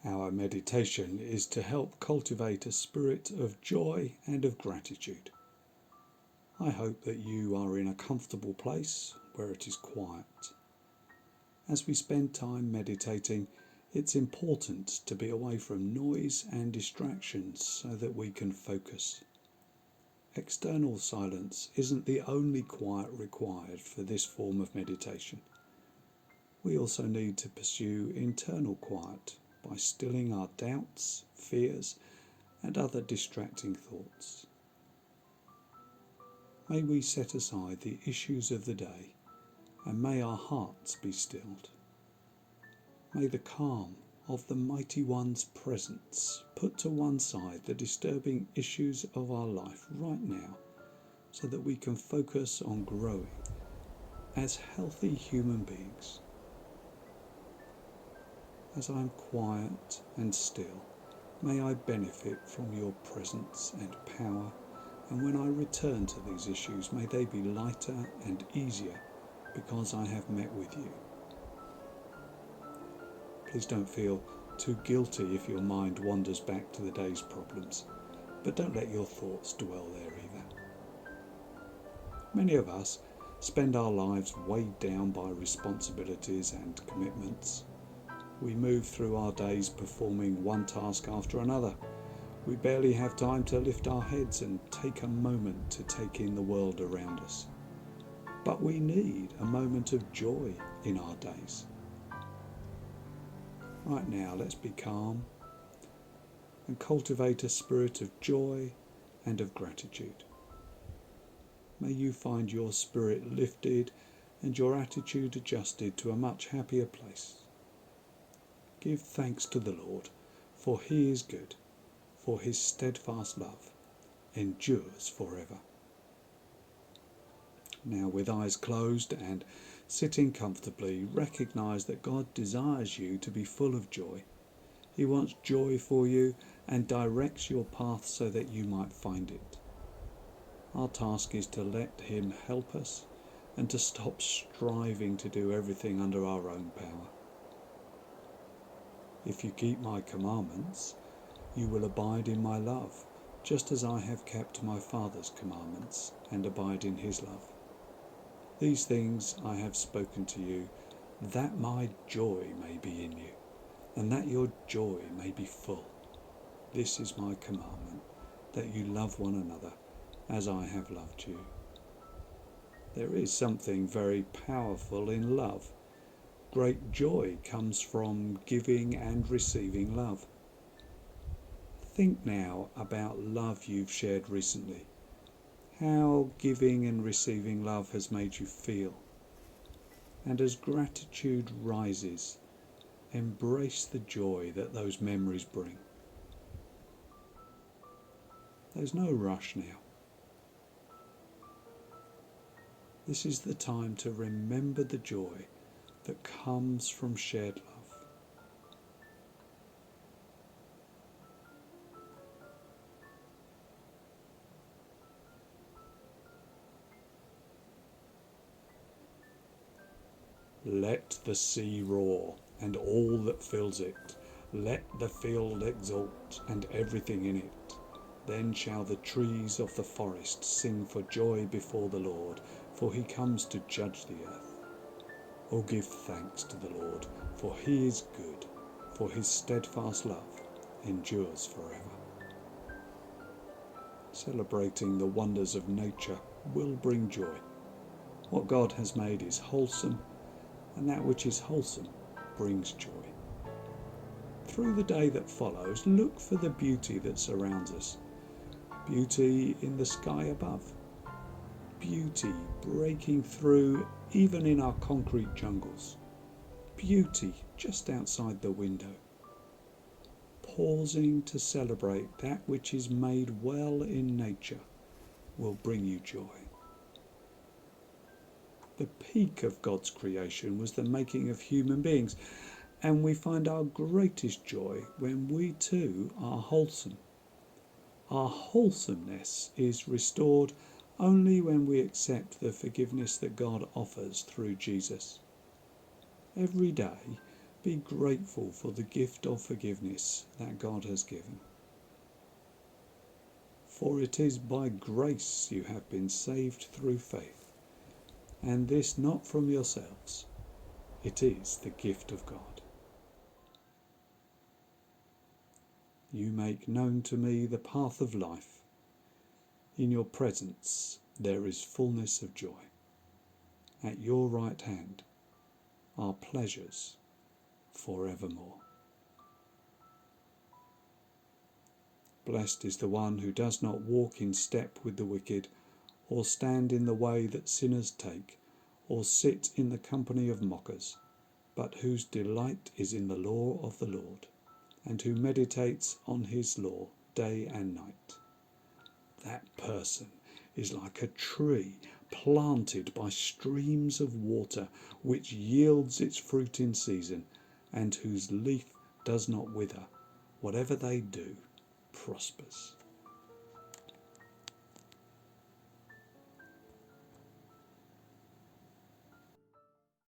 Our meditation is to help cultivate a spirit of joy and of gratitude. I hope that you are in a comfortable place where it is quiet. As we spend time meditating, it's important to be away from noise and distractions so that we can focus. External silence isn't the only quiet required for this form of meditation. We also need to pursue internal quiet by stilling our doubts, fears, and other distracting thoughts. May we set aside the issues of the day, and may our hearts be stilled. May the calm of the Mighty One's presence put to one side the disturbing issues of our life right now, so that we can focus on growing as healthy human beings. As I am quiet and still, may I benefit from your presence and power, and when I return to these issues, may they be lighter and easier because I have met with you. Please don't feel too guilty if your mind wanders back to the day's problems, but don't let your thoughts dwell there either. Many of us spend our lives weighed down by responsibilities and commitments. We move through our days performing one task after another. We barely have time to lift our heads and take a moment to take in the world around us. But we need a moment of joy in our days. Right now, let's be calm and cultivate a spirit of joy and of gratitude. May you find your spirit lifted and your attitude adjusted to a much happier place. Give thanks to the Lord, for he is good, for his steadfast love endures forever. Now, with eyes closed and sitting comfortably, recognize that God desires you to be full of joy. He wants joy for you and directs your path so that you might find it. Our task is to let him help us and to stop striving to do everything under our own power. If you keep my commandments, you will abide in my love, just as I have kept my Father's commandments and abide in his love. These things I have spoken to you, that my joy may be in you, and that your joy may be full. This is my commandment, that you love one another as I have loved you. There is something very powerful in love. Great joy comes from giving and receiving love. Think now about love you've shared recently. How giving and receiving love has made you feel. And as gratitude rises, embrace the joy that those memories bring. There's no rush now. This is the time to remember the joy that comes from shared love. Let the sea roar and all that fills it. Let the field exult and everything in it. Then shall the trees of the forest sing for joy before the Lord, for he comes to judge the earth. Oh, give thanks to the Lord, for he is good, for his steadfast love endures forever. Celebrating the wonders of nature will bring joy. What God has made is wholesome, and that which is wholesome brings joy. Through the day that follows, look for the beauty that surrounds us. Beauty in the sky above. Beauty breaking through even in our concrete jungles. Beauty just outside the window. Pausing to celebrate that which is made well in nature will bring you joy. The peak of God's creation was the making of human beings, and we find our greatest joy when we too are wholesome. Our wholesomeness is restored only when we accept the forgiveness that God offers through Jesus. Every day Be grateful for the gift of forgiveness that God has given. For it is by grace you have been saved through faith, and this not from yourselves. It is the gift of God. You make known to me the path of life. In your presence there is fullness of joy. At your right hand are pleasures forevermore. Blessed is the one who does not walk in step with the wicked, or stand in the way that sinners take, or sit in the company of mockers, but whose delight is in the law of the Lord, and who meditates on his law day and night. That person is like a tree planted by streams of water, which yields its fruit in season, and whose leaf does not wither. Whatever they do prospers.